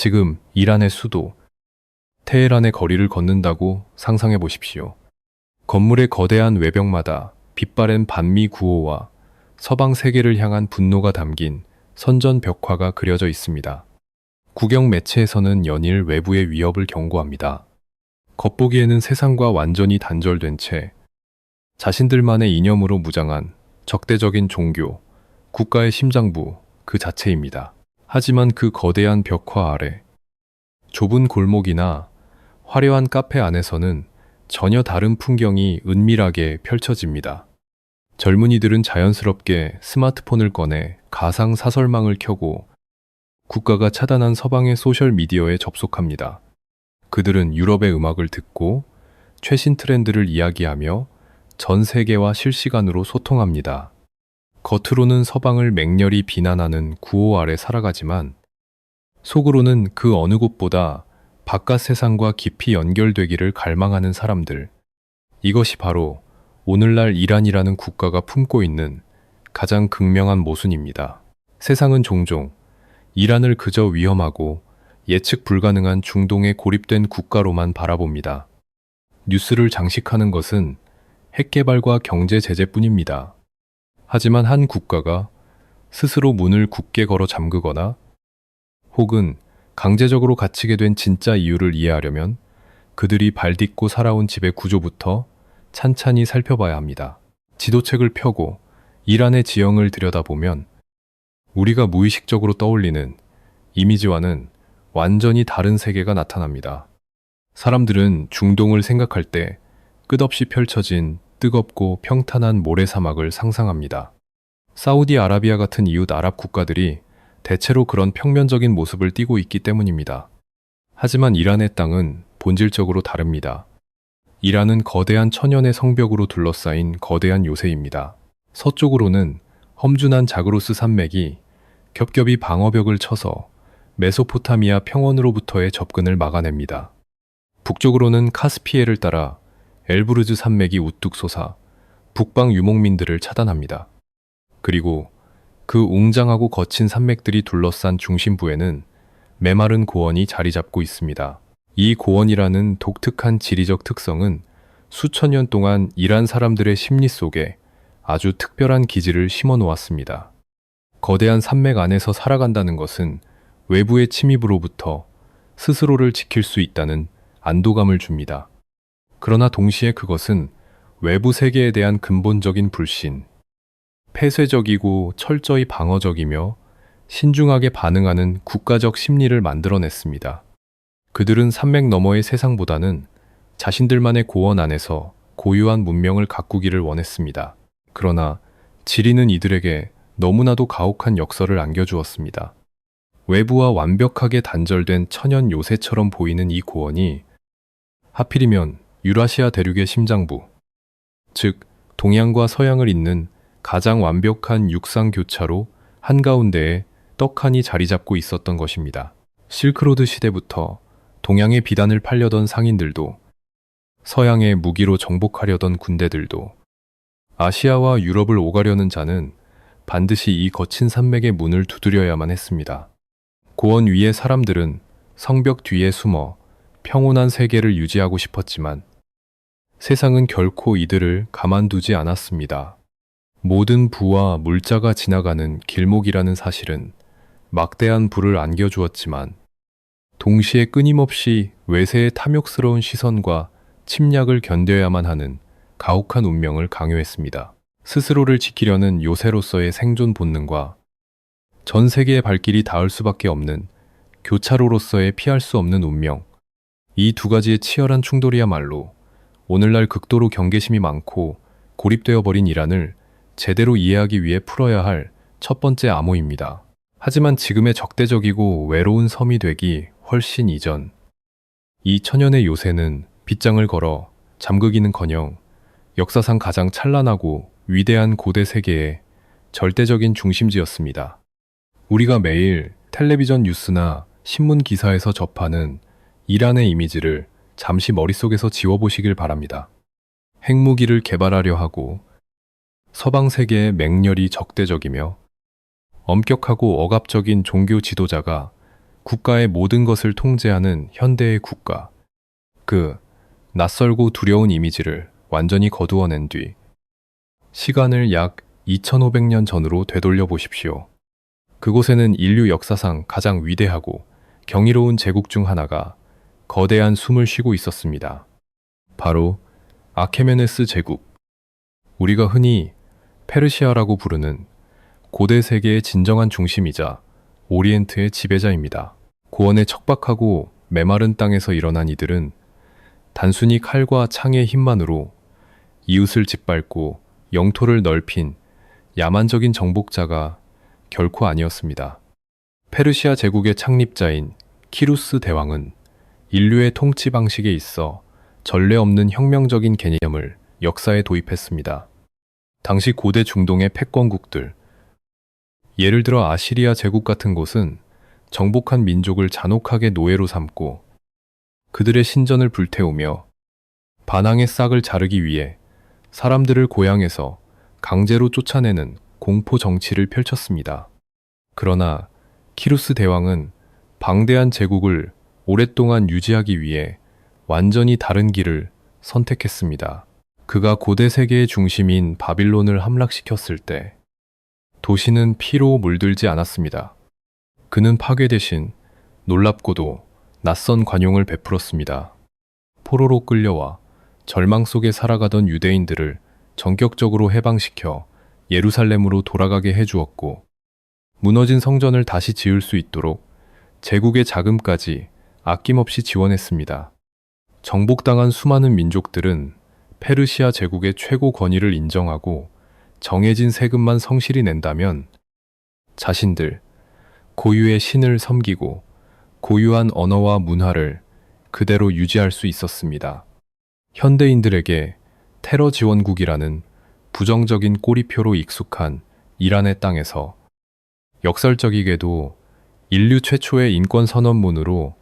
지금 이란의 수도 테헤란의 거리를 걷는다고 상상해 보십시오. 건물의 거대한 외벽마다 빛바랜 반미 구호와 서방 세계를 향한 분노가 담긴 선전 벽화가 그려져 있습니다. 국영 매체에서는 연일 외부의 위협을 경고합니다. 겉보기에는 세상과 완전히 단절된 채 자신들만의 이념으로 무장한 적대적인 종교, 국가의 심장부 그 자체입니다. 하지만 그 거대한 벽화 아래 좁은 골목이나 화려한 카페 안에서는 전혀 다른 풍경이 은밀하게 펼쳐집니다. 젊은이들은 자연스럽게 스마트폰을 꺼내 가상 사설망을 켜고 국가가 차단한 서방의 소셜미디어에 접속합니다. 그들은 유럽의 음악을 듣고 최신 트렌드를 이야기하며 전 세계와 실시간으로 소통합니다. 겉으로는 서방을 맹렬히 비난하는 구호 아래 살아가지만 속으로는 그 어느 곳보다 바깥 세상과 깊이 연결되기를 갈망하는 사람들. 이것이 바로 오늘날 이란이라는 국가가 품고 있는 가장 극명한 모순입니다. 세상은 종종 이란을 그저 위험하고 예측 불가능한 중동에 고립된 국가로만 바라봅니다. 뉴스를 장식하는 것은 핵개발과 경제 제재뿐입니다. 하지만 한 국가가 스스로 문을 굳게 걸어 잠그거나 혹은 강제적으로 갇히게 된 진짜 이유를 이해하려면 그들이 발딛고 살아온 집의 구조부터 찬찬히 살펴봐야 합니다. 지도책을 펴고 이란의 지형을 들여다보면 우리가 무의식적으로 떠올리는 이미지와는 완전히 다른 세계가 나타납니다. 사람들은 중동을 생각할 때 끝없이 펼쳐진 뜨겁고 평탄한 모래사막을 상상합니다. 사우디아라비아 같은 이웃 아랍 국가들이 대체로 그런 평면적인 모습을 띠고 있기 때문입니다. 하지만 이란의 땅은 본질적으로 다릅니다. 이란은 거대한 천연의 성벽으로 둘러싸인 거대한 요새입니다. 서쪽으로는 험준한 자그로스 산맥이 겹겹이 방어벽을 쳐서 메소포타미아 평원으로부터의 접근을 막아냅니다. 북쪽으로는 카스피해를 따라 엘브루즈 산맥이 우뚝 솟아 북방 유목민들을 차단합니다. 그리고 그 웅장하고 거친 산맥들이 둘러싼 중심부에는 메마른 고원이 자리 잡고 있습니다. 이 고원이라는 독특한 지리적 특성은 수천 년 동안 이란 사람들의 심리 속에 아주 특별한 기질을 심어 놓았습니다. 거대한 산맥 안에서 살아간다는 것은 외부의 침입으로부터 스스로를 지킬 수 있다는 안도감을 줍니다. 그러나 동시에 그것은 외부 세계에 대한 근본적인 불신, 폐쇄적이고 철저히 방어적이며 신중하게 반응하는 국가적 심리를 만들어냈습니다. 그들은 산맥 너머의 세상보다는 자신들만의 고원 안에서 고유한 문명을 가꾸기를 원했습니다. 그러나 지리는 이들에게 너무나도 가혹한 역설을 안겨주었습니다. 외부와 완벽하게 단절된 천연 요새처럼 보이는 이 고원이 하필이면 유라시아 대륙의 심장부, 즉 동양과 서양을 잇는 가장 완벽한 육상 교차로 한가운데에 떡하니 자리 잡고 있었던 것입니다. 실크로드 시대부터 동양의 비단을 팔려던 상인들도, 서양의 무기로 정복하려던 군대들도, 아시아와 유럽을 오가려는 자는 반드시 이 거친 산맥의 문을 두드려야만 했습니다. 고원 위의 사람들은 성벽 뒤에 숨어 평온한 세계를 유지하고 싶었지만 세상은 결코 이들을 가만두지 않았습니다. 모든 부와 물자가 지나가는 길목이라는 사실은 막대한 부를 안겨주었지만 동시에 끊임없이 외세의 탐욕스러운 시선과 침략을 견뎌야만 하는 가혹한 운명을 강요했습니다. 스스로를 지키려는 요새로서의 생존 본능과 전 세계의 발길이 닿을 수밖에 없는 교차로로서의 피할 수 없는 운명, 이 두 가지의 치열한 충돌이야말로 오늘날 극도로 경계심이 많고 고립되어 버린 이란을 제대로 이해하기 위해 풀어야 할 첫 번째 암호입니다. 하지만 지금의 적대적이고 외로운 섬이 되기 훨씬 이전, 이 천연의 요새는 빗장을 걸어 잠그기는커녕 역사상 가장 찬란하고 위대한 고대 세계의 절대적인 중심지였습니다. 우리가 매일 텔레비전 뉴스나 신문 기사에서 접하는 이란의 이미지를 잠시 머릿속에서 지워보시길 바랍니다. 핵무기를 개발하려 하고 서방 세계에 맹렬히 적대적이며 엄격하고 억압적인 종교 지도자가 국가의 모든 것을 통제하는 현대의 국가. 그 낯설고 두려운 이미지를 완전히 거두어낸 뒤 시간을 약 2500년 전으로 되돌려 보십시오. 그곳에는 인류 역사상 가장 위대하고 경이로운 제국 중 하나가 거대한 숨을 쉬고 있었습니다. 바로 아케메네스 제국. 우리가 흔히 페르시아라고 부르는 고대 세계의 진정한 중심이자 오리엔트의 지배자입니다. 고원의 척박하고 메마른 땅에서 일어난 이들은 단순히 칼과 창의 힘만으로 이웃을 짓밟고 영토를 넓힌 야만적인 정복자가 결코 아니었습니다. 페르시아 제국의 창립자인 키루스 대왕은 인류의 통치 방식에 있어 전례 없는 혁명적인 개념을 역사에 도입했습니다. 당시 고대 중동의 패권국들, 예를 들어 아시리아 제국 같은 곳은 정복한 민족을 잔혹하게 노예로 삼고 그들의 신전을 불태우며 반항의 싹을 자르기 위해 사람들을 고향에서 강제로 쫓아내는 공포 정치를 펼쳤습니다. 그러나 키루스 대왕은 방대한 제국을 오랫동안 유지하기 위해 완전히 다른 길을 선택했습니다. 그가 고대 세계의 중심인 바빌론을 함락시켰을 때 도시는 피로 물들지 않았습니다. 그는 파괴 대신 놀랍고도 낯선 관용을 베풀었습니다. 포로로 끌려와 절망 속에 살아가던 유대인들을 전격적으로 해방시켜 예루살렘으로 돌아가게 해주었고, 무너진 성전을 다시 지을 수 있도록 제국의 자금까지 아낌없이 지원했습니다. 정복당한 수많은 민족들은 페르시아 제국의 최고 권위를 인정하고 정해진 세금만 성실히 낸다면 자신들 고유의 신을 섬기고 고유한 언어와 문화를 그대로 유지할 수 있었습니다. 현대인들에게 테러 지원국이라는 부정적인 꼬리표로 익숙한 이란의 땅에서 역설적이게도 인류 최초의 인권 선언문으로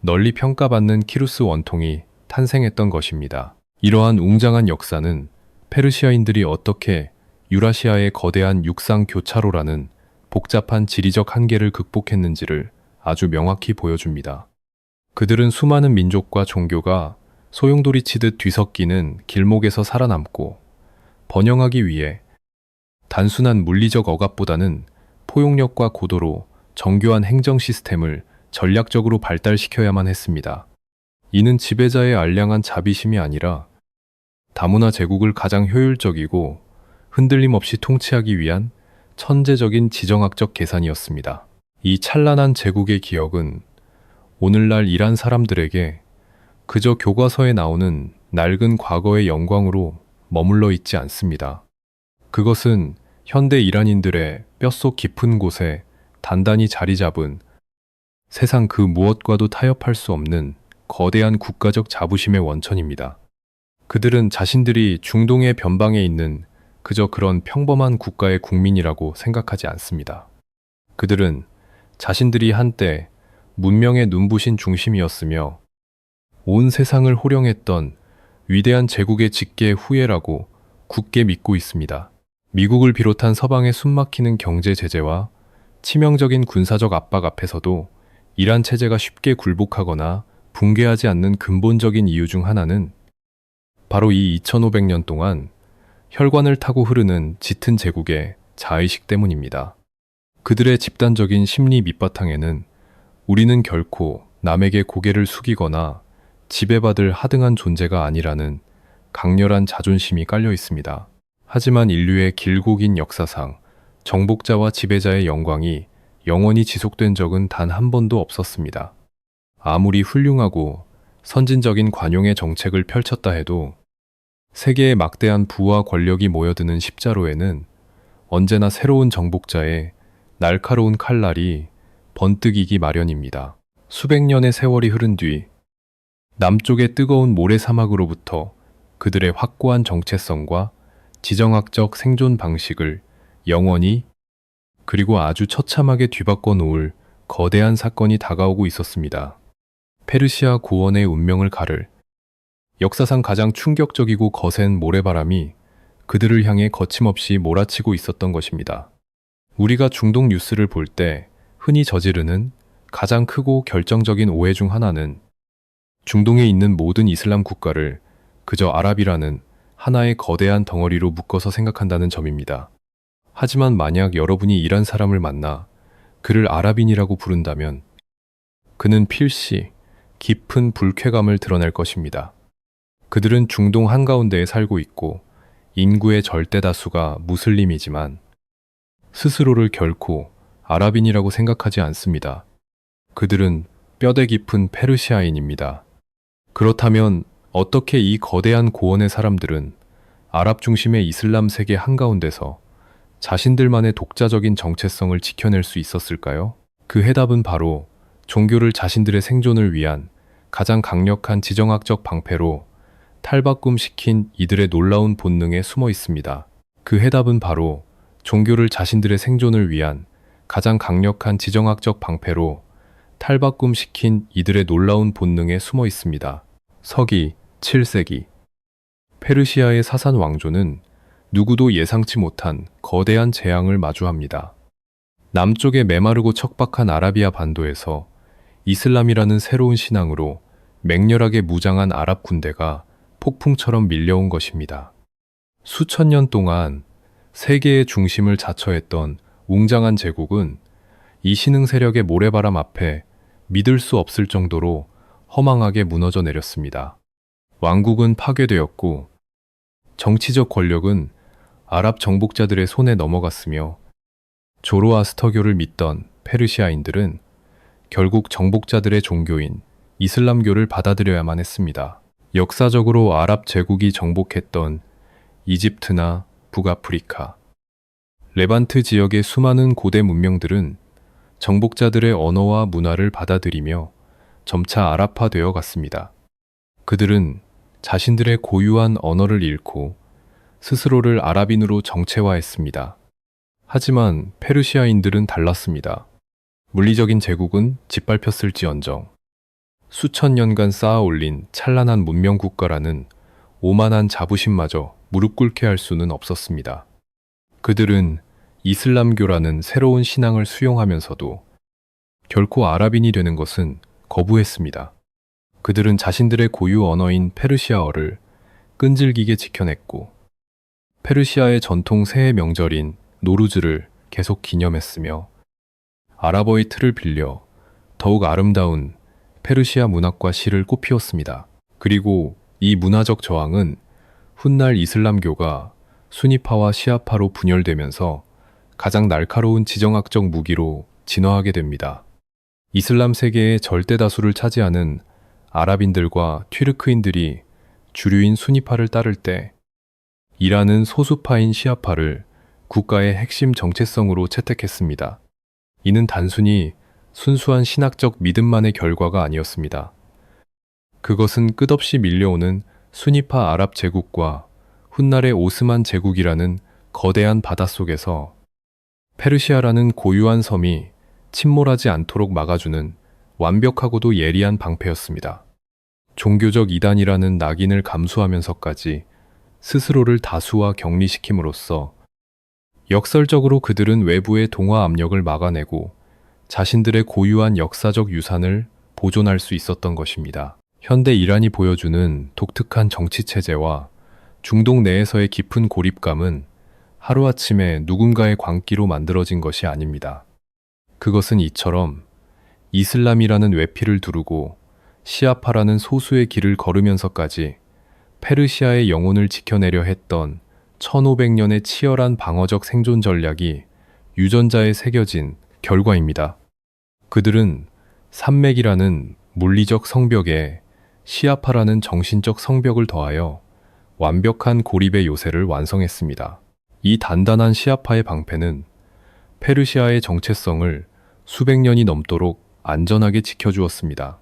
널리 평가받는 키루스 원통이 탄생했던 것입니다. 이러한 웅장한 역사는 페르시아인들이 어떻게 유라시아의 거대한 육상 교차로라는 복잡한 지리적 한계를 극복했는지를 아주 명확히 보여줍니다. 그들은 수많은 민족과 종교가 소용돌이 치듯 뒤섞이는 길목에서 살아남고 번영하기 위해 단순한 물리적 억압보다는 포용력과 고도로 정교한 행정 시스템을 전략적으로 발달시켜야만 했습니다. 이는 지배자의 알량한 자비심이 아니라 다문화 제국을 가장 효율적이고 흔들림 없이 통치하기 위한 천재적인 지정학적 계산이었습니다. 이 찬란한 제국의 기억은 오늘날 이란 사람들에게 그저 교과서에 나오는 낡은 과거의 영광으로 머물러 있지 않습니다. 그것은 현대 이란인들의 뼛속 깊은 곳에 단단히 자리 잡은 세상 그 무엇과도 타협할 수 없는 거대한 국가적 자부심의 원천입니다. 그들은 자신들이 중동의 변방에 있는 그저 그런 평범한 국가의 국민이라고 생각하지 않습니다. 그들은 자신들이 한때 문명의 눈부신 중심이었으며 온 세상을 호령했던 위대한 제국의 직계의 후예라고 굳게 믿고 있습니다. 미국을 비롯한 서방의 숨막히는 경제 제재와 치명적인 군사적 압박 앞에서도 이란 체제가 쉽게 굴복하거나 붕괴하지 않는 근본적인 이유 중 하나는 바로 이 2500년 동안 혈관을 타고 흐르는 짙은 제국의 자의식 때문입니다. 그들의 집단적인 심리 밑바탕에는 우리는 결코 남에게 고개를 숙이거나 지배받을 하등한 존재가 아니라는 강렬한 자존심이 깔려 있습니다. 하지만 인류의 길고 긴 역사상 정복자와 지배자의 영광이 영원히 지속된 적은 단 한 번도 없었습니다. 아무리 훌륭하고 선진적인 관용의 정책을 펼쳤다 해도 세계의 막대한 부와 권력이 모여드는 십자로에는 언제나 새로운 정복자의 날카로운 칼날이 번뜩이기 마련입니다. 수백 년의 세월이 흐른 뒤 남쪽의 뜨거운 모래사막으로부터 그들의 확고한 정체성과 지정학적 생존 방식을 영원히 그리고 아주 처참하게 뒤바꿔 놓을 거대한 사건이 다가오고 있었습니다. 페르시아 고원의 운명을 가를 역사상 가장 충격적이고 거센 모래바람이 그들을 향해 거침없이 몰아치고 있었던 것입니다. 우리가 중동 뉴스를 볼 때 흔히 저지르는 가장 크고 결정적인 오해 중 하나는 중동에 있는 모든 이슬람 국가를 그저 아랍이라는 하나의 거대한 덩어리로 묶어서 생각한다는 점입니다. 하지만 만약 여러분이 이란 사람을 만나 그를 아랍인이라고 부른다면 그는 필시 깊은 불쾌감을 드러낼 것입니다. 그들은 중동 한가운데에 살고 있고 인구의 절대 다수가 무슬림이지만 스스로를 결코 아랍인이라고 생각하지 않습니다. 그들은 뼈대 깊은 페르시아인입니다. 그렇다면 어떻게 이 거대한 고원의 사람들은 아랍 중심의 이슬람 세계 한가운데서 자신들만의 독자적인 정체성을 지켜낼 수 있었을까요? 그 해답은 바로 종교를 자신들의 생존을 위한 가장 강력한 지정학적 방패로 탈바꿈시킨 이들의 놀라운 본능에 숨어 있습니다. 그 해답은 바로 종교를 자신들의 생존을 위한 가장 강력한 지정학적 방패로 탈바꿈시킨 이들의 놀라운 본능에 숨어 있습니다. 서기 7세기 페르시아의 사산 왕조는 누구도 예상치 못한 거대한 재앙을 마주합니다. 남쪽의 메마르고 척박한 아라비아 반도에서 이슬람이라는 새로운 신앙으로 맹렬하게 무장한 아랍 군대가 폭풍처럼 밀려온 것입니다. 수천 년 동안 세계의 중심을 자처했던 웅장한 제국은 이 신흥 세력의 모래바람 앞에 믿을 수 없을 정도로 허망하게 무너져 내렸습니다. 왕국은 파괴되었고 정치적 권력은 아랍 정복자들의 손에 넘어갔으며 조로아스터교를 믿던 페르시아인들은 결국 정복자들의 종교인 이슬람교를 받아들여야만 했습니다. 역사적으로 아랍 제국이 정복했던 이집트나 북아프리카, 레반트 지역의 수많은 고대 문명들은 정복자들의 언어와 문화를 받아들이며 점차 아랍화되어 갔습니다. 그들은 자신들의 고유한 언어를 잃고 스스로를 아랍인으로 정체화했습니다. 하지만 페르시아인들은 달랐습니다. 물리적인 제국은 짓밟혔을지언정 수천 년간 쌓아 올린 찬란한 문명 국가라는 오만한 자부심마저 무릎 꿇게 할 수는 없었습니다. 그들은 이슬람교라는 새로운 신앙을 수용하면서도 결코 아랍인이 되는 것은 거부했습니다. 그들은 자신들의 고유 언어인 페르시아어를 끈질기게 지켜냈고 페르시아의 전통 새해 명절인 노루즈를 계속 기념했으며 아랍어의 틀을 빌려 더욱 아름다운 페르시아 문학과 시를 꽃피웠습니다. 그리고 이 문화적 저항은 훗날 이슬람교가 수니파와 시아파로 분열되면서 가장 날카로운 지정학적 무기로 진화하게 됩니다. 이슬람 세계의 절대 다수를 차지하는 아랍인들과 튀르크인들이 주류인 수니파를 따를 때 이란은 소수파인 시아파를 국가의 핵심 정체성으로 채택했습니다. 이는 단순히 순수한 신학적 믿음만의 결과가 아니었습니다. 그것은 끝없이 밀려오는 수니파 아랍 제국과 훗날의 오스만 제국이라는 거대한 바닷속에서 페르시아라는 고유한 섬이 침몰하지 않도록 막아주는 완벽하고도 예리한 방패였습니다. 종교적 이단이라는 낙인을 감수하면서까지 스스로를 다수와 격리시킴으로써 역설적으로 그들은 외부의 동화 압력을 막아내고 자신들의 고유한 역사적 유산을 보존할 수 있었던 것입니다. 현대 이란이 보여주는 독특한 정치체제와 중동 내에서의 깊은 고립감은 하루아침에 누군가의 광기로 만들어진 것이 아닙니다. 그것은 이처럼 이슬람이라는 외피를 두르고 시아파라는 소수의 길을 걸으면서까지 페르시아의 영혼을 지켜내려 했던 1500년의 치열한 방어적 생존 전략이 유전자에 새겨진 결과입니다. 그들은 산맥이라는 물리적 성벽에 시아파라는 정신적 성벽을 더하여 완벽한 고립의 요새를 완성했습니다. 이 단단한 시아파의 방패는 페르시아의 정체성을 수백 년이 넘도록 안전하게 지켜주었습니다.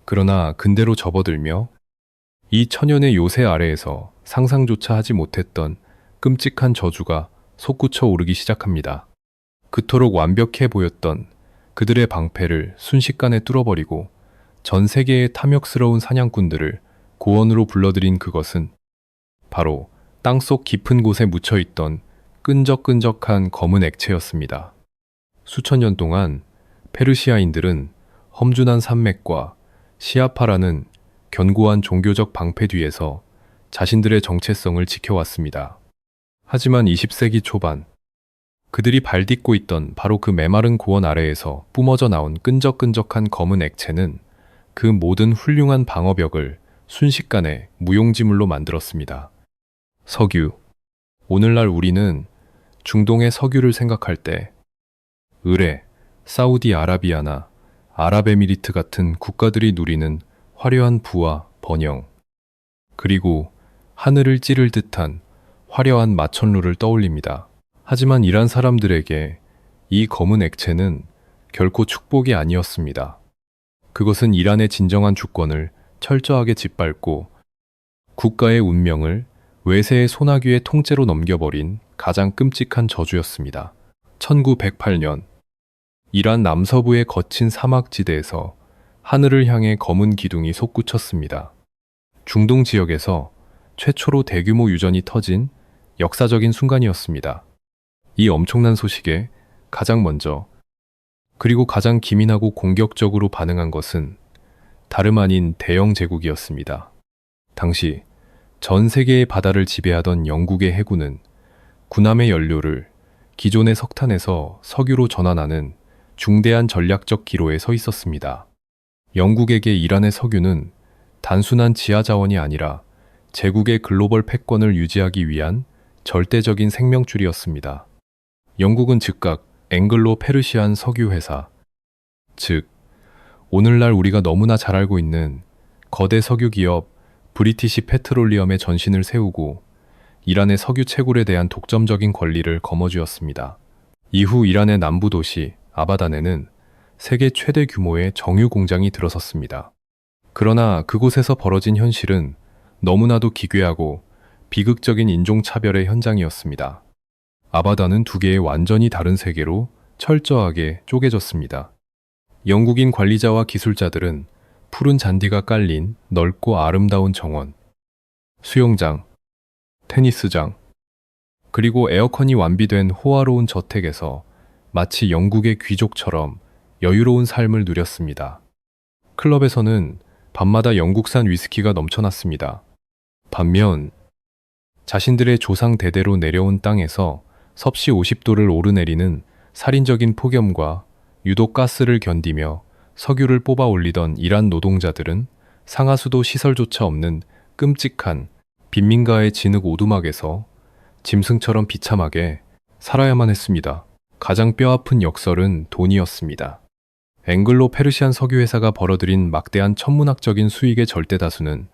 그러나 근대로 접어들며 이 천연의 요새 아래에서 상상조차 하지 못했던 끔찍한 저주가 솟구쳐 오르기 시작합니다. 그토록 완벽해 보였던 그들의 방패를 순식간에 뚫어버리고 전 세계의 탐욕스러운 사냥꾼들을 고원으로 불러들인 그것은 바로 땅속 깊은 곳에 묻혀있던 끈적끈적한 검은 액체였습니다. 수천 년 동안 페르시아인들은 험준한 산맥과 시아파라는 견고한 종교적 방패 뒤에서 자신들의 정체성을 지켜왔습니다. 하지만 20세기 초반, 그들이 발딛고 있던 바로 그 메마른 고원 아래에서 뿜어져 나온 끈적끈적한 검은 액체는 그 모든 훌륭한 방어벽을 순식간에 무용지물로 만들었습니다. 석유. 오늘날 우리는 중동의 석유를 생각할 때 의뢰, 사우디아라비아나 아랍에미리트 같은 국가들이 누리는 화려한 부와 번영, 그리고 하늘을 찌를 듯한 화려한 마천루를 떠올립니다. 하지만 이란 사람들에게 이 검은 액체는 결코 축복이 아니었습니다. 그것은 이란의 진정한 주권을 철저하게 짓밟고 국가의 운명을 외세의 소나귀의 통째로 넘겨버린 가장 끔찍한 저주였습니다. 1908년 이란 남서부의 거친 사막지대에서 하늘을 향해 검은 기둥이 솟구쳤습니다. 중동 지역에서 최초로 대규모 유전이 터진 역사적인 순간이었습니다. 이 엄청난 소식에 가장 먼저 그리고 가장 기민하고 공격적으로 반응한 것은 다름 아닌 대영 제국이었습니다. 당시 전 세계의 바다를 지배하던 영국의 해군은 군함의 연료를 기존의 석탄에서 석유로 전환하는 중대한 전략적 기로에 서 있었습니다. 영국에게 이란의 석유는 단순한 지하 자원이 아니라 제국의 글로벌 패권을 유지하기 위한 절대적인 생명줄이었습니다. 영국은 즉각 앵글로 페르시안 석유 회사, 즉 오늘날 우리가 너무나 잘 알고 있는 거대 석유 기업 브리티시 페트롤리엄의 전신을 세우고 이란의 석유 채굴에 대한 독점적인 권리를 거머쥐었습니다. 이후 이란의 남부 도시 아바단에는 세계 최대 규모의 정유 공장이 들어섰습니다. 그러나 그곳에서 벌어진 현실은 너무나도 기괴하고 비극적인 인종차별의 현장이었습니다. 아바단은 두 개의 완전히 다른 세계로 철저하게 쪼개졌습니다. 영국인 관리자와 기술자들은 푸른 잔디가 깔린 넓고 아름다운 정원, 수영장, 테니스장, 그리고 에어컨이 완비된 호화로운 저택에서 마치 영국의 귀족처럼 여유로운 삶을 누렸습니다. 클럽에서는 밤마다 영국산 위스키가 넘쳐났습니다. 반면 자신들의 조상 대대로 내려온 땅에서 섭씨 50도를 오르내리는 살인적인 폭염과 유독 가스를 견디며 석유를 뽑아 올리던 이란 노동자들은 상하수도 시설조차 없는 끔찍한 빈민가의 진흙 오두막에서 짐승처럼 비참하게 살아야만 했습니다. 가장 뼈아픈 역설은 돈이었습니다. 앵글로 페르시안 석유회사가 벌어들인 막대한 천문학적인 수익의 절대 다수는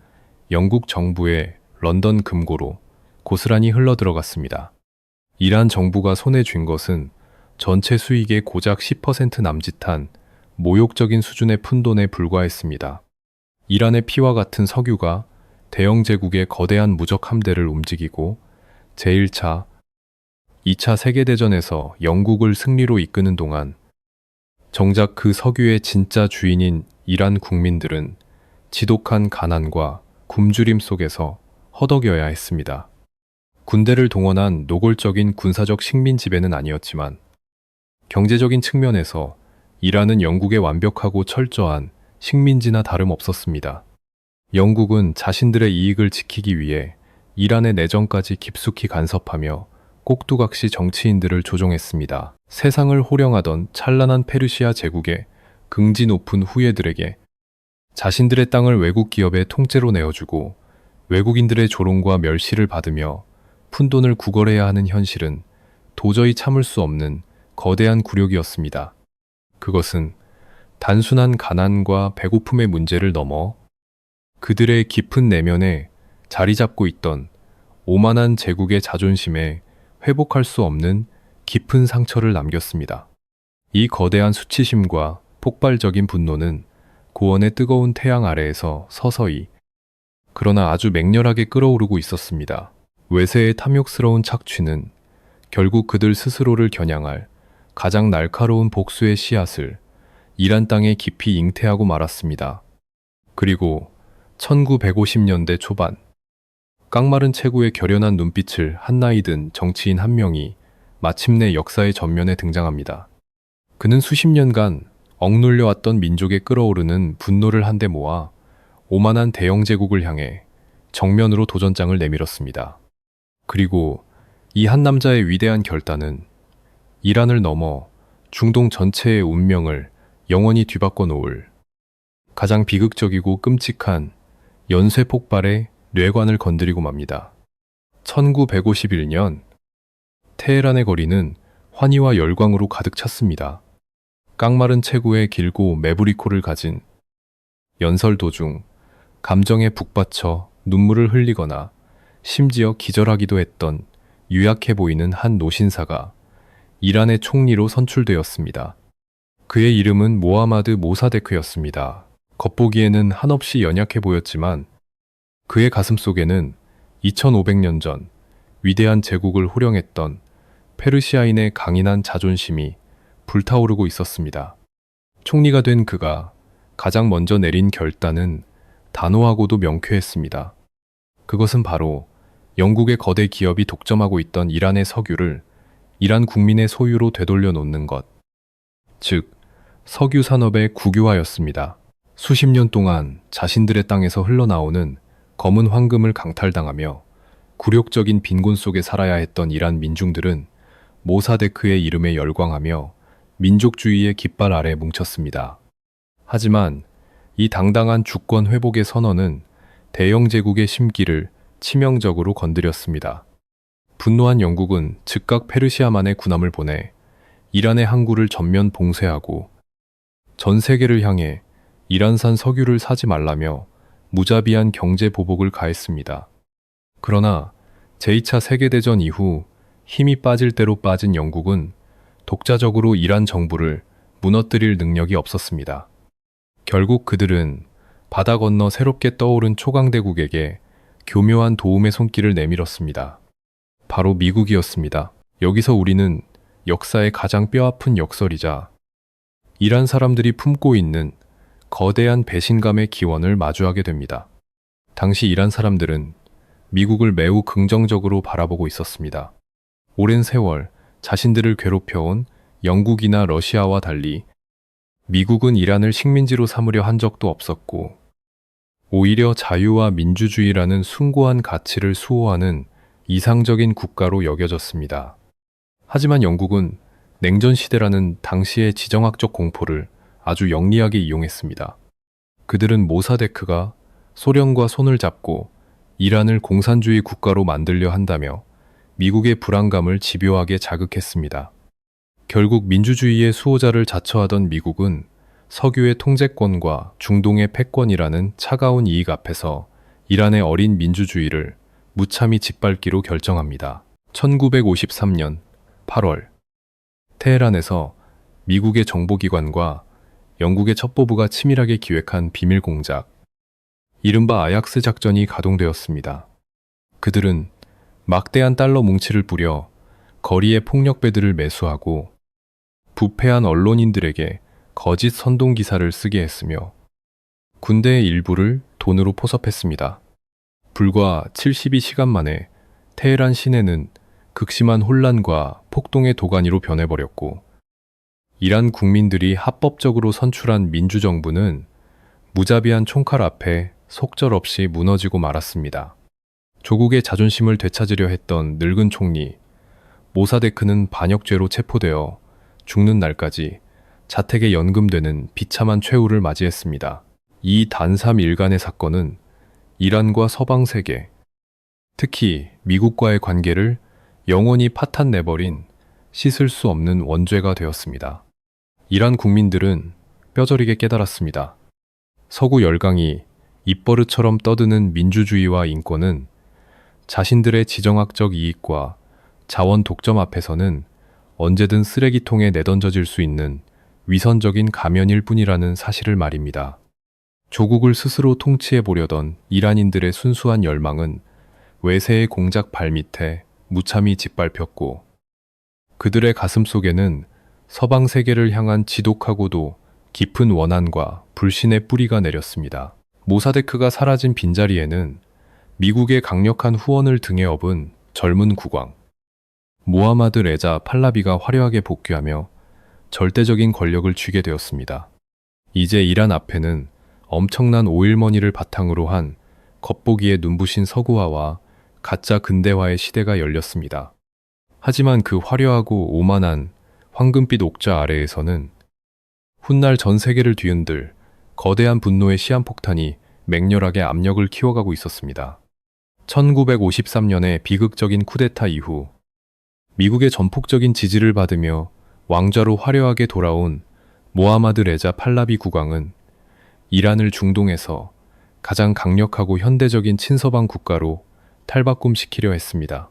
영국 정부의 런던 금고로 고스란히 흘러들어갔습니다. 이란 정부가 손에 쥔 것은 전체 수익의 고작 10% 남짓한 모욕적인 수준의 푼돈에 불과했습니다. 이란의 피와 같은 석유가 대영 제국의 거대한 무적 함대를 움직이고 제1차, 2차 세계대전에서 영국을 승리로 이끄는 동안 정작 그 석유의 진짜 주인인 이란 국민들은 지독한 가난과 굶주림 속에서 허덕여야 했습니다. 군대를 동원한 노골적인 군사적 식민 지배는 아니었지만 경제적인 측면에서 이란은 영국의 완벽하고 철저한 식민지나 다름없었습니다. 영국은 자신들의 이익을 지키기 위해 이란의 내정까지 깊숙이 간섭하며 꼭두각시 정치인들을 조종했습니다. 세상을 호령하던 찬란한 페르시아 제국의 긍지 높은 후예들에게 자신들의 땅을 외국 기업에 통째로 내어주고 외국인들의 조롱과 멸시를 받으며 푼돈을 구걸해야 하는 현실은 도저히 참을 수 없는 거대한 굴욕이었습니다. 그것은 단순한 가난과 배고픔의 문제를 넘어 그들의 깊은 내면에 자리 잡고 있던 오만한 제국의 자존심에 회복할 수 없는 깊은 상처를 남겼습니다. 이 거대한 수치심과 폭발적인 분노는 고원의 뜨거운 태양 아래에서 서서히 그러나 아주 맹렬하게 끓어오르고 있었습니다. 외세의 탐욕스러운 착취는 결국 그들 스스로를 겨냥할 가장 날카로운 복수의 씨앗을 이란 땅에 깊이 잉태하고 말았습니다. 그리고 1950년대 초반 깡마른 체구의 결연한 눈빛을 한나이 든 정치인 한 명이 마침내 역사의 전면에 등장합니다. 그는 수십 년간 억눌려왔던 민족에 끓어오르는 분노를 한데 모아 오만한 대영 제국을 향해 정면으로 도전장을 내밀었습니다. 그리고 이 한 남자의 위대한 결단은 이란을 넘어 중동 전체의 운명을 영원히 뒤바꿔 놓을 가장 비극적이고 끔찍한 연쇄 폭발의 뇌관을 건드리고 맙니다. 1951년 테헤란의 거리는 환희와 열광으로 가득 찼습니다. 깡마른 체구에 길고 매부리 코를 가진 연설 도중 감정에 북받쳐 눈물을 흘리거나 심지어 기절하기도 했던 유약해 보이는 한 노신사가 이란의 총리로 선출되었습니다. 그의 이름은 모하마드 모사데크였습니다. 겉보기에는 한없이 연약해 보였지만 그의 가슴 속에는 2500년 전 위대한 제국을 호령했던 페르시아인의 강인한 자존심이 불타오르고 있었습니다. 총리가 된 그가 가장 먼저 내린 결단은 단호하고도 명쾌했습니다. 그것은 바로 영국의 거대 기업이 독점하고 있던 이란의 석유를 이란 국민의 소유로 되돌려 놓는 것, 즉 석유 산업의 국유화였습니다. 수십 년 동안 자신들의 땅에서 흘러나오는 검은 황금을 강탈당하며 굴욕적인 빈곤 속에 살아야 했던 이란 민중들은 모사데크의 이름에 열광하며 민족주의의 깃발 아래 뭉쳤습니다. 하지만 이 당당한 주권 회복의 선언은 대영 제국의 심기를 치명적으로 건드렸습니다. 분노한 영국은 즉각 페르시아만의 군함을 보내 이란의 항구를 전면 봉쇄하고 전 세계를 향해 이란산 석유를 사지 말라며 무자비한 경제 보복을 가했습니다. 그러나 제2차 세계대전 이후 힘이 빠질 대로 빠진 영국은 독자적으로 이란 정부를 무너뜨릴 능력이 없었습니다. 결국 그들은 바다 건너 새롭게 떠오른 초강대국에게 교묘한 도움의 손길을 내밀었습니다. 바로 미국이었습니다. 여기서 우리는 역사의 가장 뼈아픈 역설이자 이란 사람들이 품고 있는 거대한 배신감의 기원을 마주하게 됩니다. 당시 이란 사람들은 미국을 매우 긍정적으로 바라보고 있었습니다. 오랜 세월 자신들을 괴롭혀온 영국이나 러시아와 달리 미국은 이란을 식민지로 삼으려 한 적도 없었고 오히려 자유와 민주주의라는 숭고한 가치를 수호하는 이상적인 국가로 여겨졌습니다. 하지만 영국은 냉전 시대라는 당시의 지정학적 공포를 아주 영리하게 이용했습니다. 그들은 모사데크가 소련과 손을 잡고 이란을 공산주의 국가로 만들려 한다며 미국의 불안감을 집요하게 자극했습니다. 결국 민주주의의 수호자를 자처하던 미국은 석유의 통제권과 중동의 패권이라는 차가운 이익 앞에서 이란의 어린 민주주의를 무참히 짓밟기로 결정합니다. 1953년 8월 테헤란에서 미국의 정보기관과 영국의 첩보부가 치밀하게 기획한 비밀 공작, 이른바 아약스 작전이 가동되었습니다. 그들은 막대한 달러 뭉치를 뿌려 거리에 폭력배들을 매수하고 부패한 언론인들에게 거짓 선동 기사를 쓰게 했으며 군대의 일부를 돈으로 포섭했습니다. 불과 72시간 만에 테헤란 시내는 극심한 혼란과 폭동의 도가니로 변해버렸고 이란 국민들이 합법적으로 선출한 민주정부는 무자비한 총칼 앞에 속절없이 무너지고 말았습니다. 조국의 자존심을 되찾으려 했던 늙은 총리 모사데크는 반역죄로 체포되어 죽는 날까지 자택에 연금되는 비참한 최후를 맞이했습니다. 이 단삼 일간의 사건은 이란과 서방 세계, 특히 미국과의 관계를 영원히 파탄내버린 씻을 수 없는 원죄가 되었습니다. 이란 국민들은 뼈저리게 깨달았습니다. 서구 열강이 입버릇처럼 떠드는 민주주의와 인권은 자신들의 지정학적 이익과 자원 독점 앞에서는 언제든 쓰레기통에 내던져질 수 있는 위선적인 가면일 뿐이라는 사실을 말입니다. 조국을 스스로 통치해 보려던 이란인들의 순수한 열망은 외세의 공작 발밑에 무참히 짓밟혔고 그들의 가슴 속에는 서방 세계를 향한 지독하고도 깊은 원한과 불신의 뿌리가 내렸습니다. 모사데크가 사라진 빈자리에는 미국의 강력한 후원을 등에 업은 젊은 국왕 모하마드 레자 팔라비가 화려하게 복귀하며 절대적인 권력을 쥐게 되었습니다. 이제 이란 앞에는 엄청난 오일머니를 바탕으로 한 겉보기에 눈부신 서구화와 가짜 근대화의 시대가 열렸습니다. 하지만 그 화려하고 오만한 황금빛 옥자 아래에서는 훗날 전 세계를 뒤흔들 거대한 분노의 시한폭탄이 맹렬하게 압력을 키워가고 있었습니다. 1953년의 비극적인 쿠데타 이후 미국의 전폭적인 지지를 받으며 왕좌로 화려하게 돌아온 모하마드 레자 팔라비 국왕은 이란을 중동에서 가장 강력하고 현대적인 친서방 국가로 탈바꿈시키려 했습니다.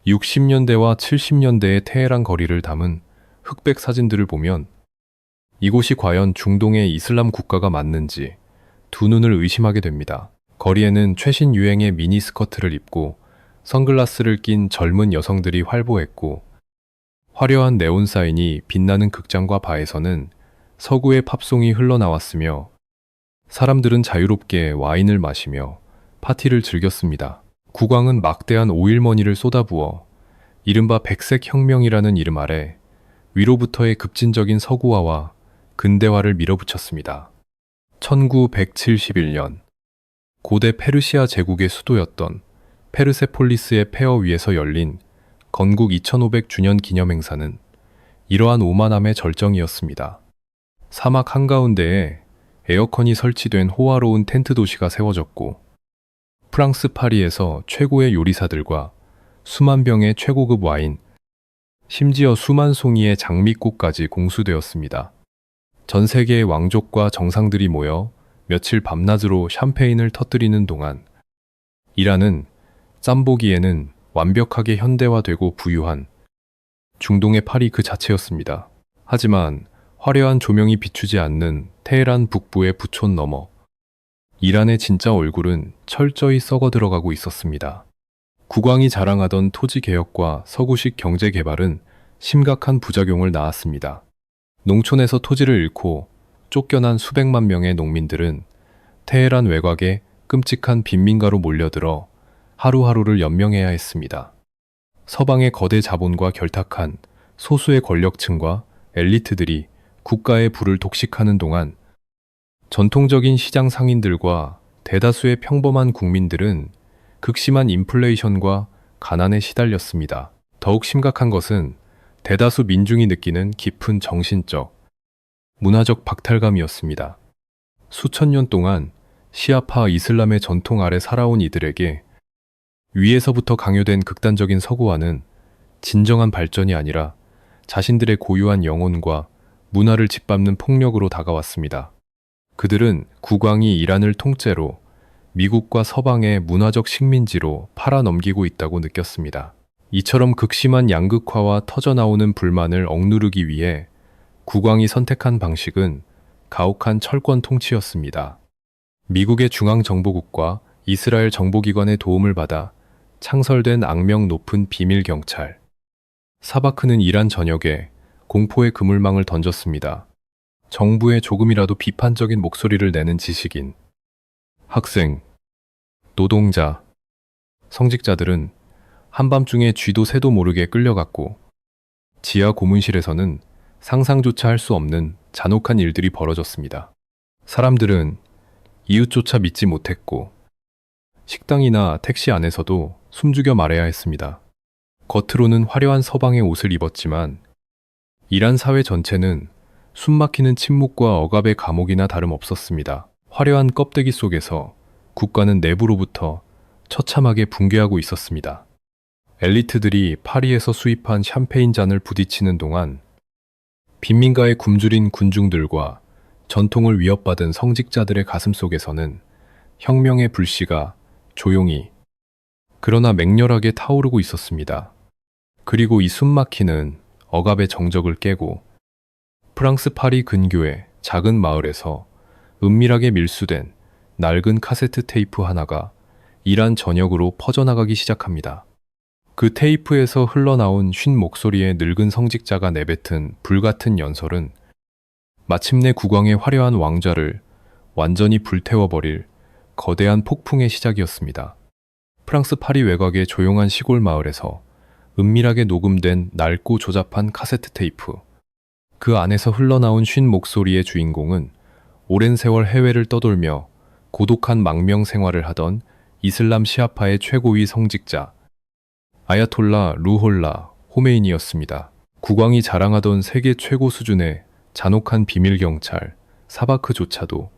60년대와 70년대의 테헤란 거리를 담은 흑백 사진들을 보면 이곳이 과연 중동의 이슬람 국가가 맞는지 두 눈을 의심하게 됩니다. 거리에는 최신 유행의 미니스커트를 입고 선글라스를 낀 젊은 여성들이 활보했고, 화려한 네온 사인이 빛나는 극장과 바에서는 서구의 팝송이 흘러나왔으며 사람들은 자유롭게 와인을 마시며 파티를 즐겼습니다. 국왕은 막대한 오일머니를 쏟아부어 이른바 백색 혁명이라는 이름 아래 위로부터의 급진적인 서구화와 근대화를 밀어붙였습니다. 1971년 고대 페르시아 제국의 수도였던 페르세폴리스의 폐허 위에서 열린 건국 2500주년 기념행사는 이러한 오만함의 절정이었습니다. 사막 한가운데에 에어컨이 설치된 호화로운 텐트 도시가 세워졌고, 프랑스 파리에서 최고의 요리사들과 수만 병의 최고급 와인, 심지어 수만 송이의 장미꽃까지 공수되었습니다. 전 세계의 왕족과 정상들이 모여 며칠 밤낮으로 샴페인을 터뜨리는 동안 이란은 짬보기에는 완벽하게 현대화되고 부유한 중동의 파리 그 자체였습니다. 하지만 화려한 조명이 비추지 않는 테헤란 북부의 부촌 너머 이란의 진짜 얼굴은 철저히 썩어 들어가고 있었습니다. 국왕이 자랑하던 토지 개혁과 서구식 경제 개발은 심각한 부작용을 낳았습니다. 농촌에서 토지를 잃고 쫓겨난 수백만 명의 농민들은 테헤란 외곽에 끔찍한 빈민가로 몰려들어 하루하루를 연명해야 했습니다. 서방의 거대 자본과 결탁한 소수의 권력층과 엘리트들이 국가의 부를 독식하는 동안 전통적인 시장 상인들과 대다수의 평범한 국민들은 극심한 인플레이션과 가난에 시달렸습니다. 더욱 심각한 것은 대다수 민중이 느끼는 깊은 정신적, 문화적 박탈감이었습니다. 수천 년 동안 시아파 이슬람의 전통 아래 살아온 이들에게 위에서부터 강요된 극단적인 서구화는 진정한 발전이 아니라 자신들의 고유한 영혼과 문화를 짓밟는 폭력으로 다가왔습니다. 그들은 국왕이 이란을 통째로 미국과 서방의 문화적 식민지로 팔아넘기고 있다고 느꼈습니다. 이처럼 극심한 양극화와 터져나오는 불만을 억누르기 위해 국왕이 선택한 방식은 가혹한 철권 통치였습니다. 미국의 중앙정보국과 이스라엘 정보기관의 도움을 받아 창설된 악명 높은 비밀경찰. 사바크는 이란 전역에 공포의 그물망을 던졌습니다. 정부에 조금이라도 비판적인 목소리를 내는 지식인, 학생, 노동자, 성직자들은 한밤중에 쥐도 새도 모르게 끌려갔고, 지하 고문실에서는 상상조차 할 수 없는 잔혹한 일들이 벌어졌습니다. 사람들은 이웃조차 믿지 못했고, 식당이나 택시 안에서도 숨죽여 말해야 했습니다. 겉으로는 화려한 서방의 옷을 입었지만 이란 사회 전체는 숨막히는 침묵과 억압의 감옥이나 다름없었습니다. 화려한 껍데기 속에서 국가는 내부로부터 처참하게 붕괴하고 있었습니다. 엘리트들이 파리에서 수입한 샴페인 잔을 부딪히는 동안 빈민가에 굶주린 군중들과 전통을 위협받은 성직자들의 가슴 속에서는 혁명의 불씨가 조용히 그러나 맹렬하게 타오르고 있었습니다. 그리고 이 숨막히는 억압의 정적을 깨고 프랑스 파리 근교의 작은 마을에서 은밀하게 밀수된 낡은 카세트 테이프 하나가 이란 전역으로 퍼져나가기 시작합니다. 그 테이프에서 흘러나온 쉰 목소리의 늙은 성직자가 내뱉은 불같은 연설은 마침내 국왕의 화려한 왕좌를 완전히 불태워버릴 거대한 폭풍의 시작이었습니다. 프랑스 파리 외곽의 조용한 시골 마을에서 은밀하게 녹음된 낡고 조잡한 카세트 테이프. 그 안에서 흘러나온 쉰 목소리의 주인공은 오랜 세월 해외를 떠돌며 고독한 망명 생활을 하던 이슬람 시아파의 최고위 성직자 아야톨라 루홀라 호메이니였습니다. 국왕이 자랑하던 세계 최고 수준의 잔혹한 비밀 경찰 사바크조차도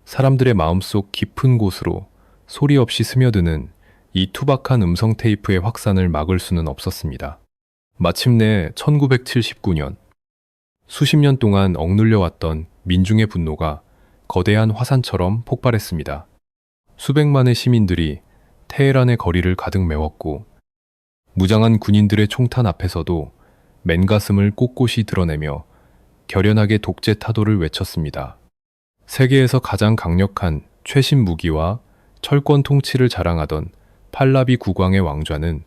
사람들의 마음속 깊은 곳으로 소리 없이 스며드는 이 투박한 음성 테이프의 확산을 막을 수는 없었습니다. 마침내 1979년 수십 년 동안 억눌려왔던 민중의 분노가 거대한 화산처럼 폭발했습니다. 수백만의 시민들이 테헤란의 거리를 가득 메웠고 무장한 군인들의 총탄 앞에서도 맨가슴을 꼿꼿이 드러내며 결연하게 독재 타도를 외쳤습니다. 세계에서 가장 강력한 최신 무기와 철권 통치를 자랑하던 팔라비 국왕의 왕좌는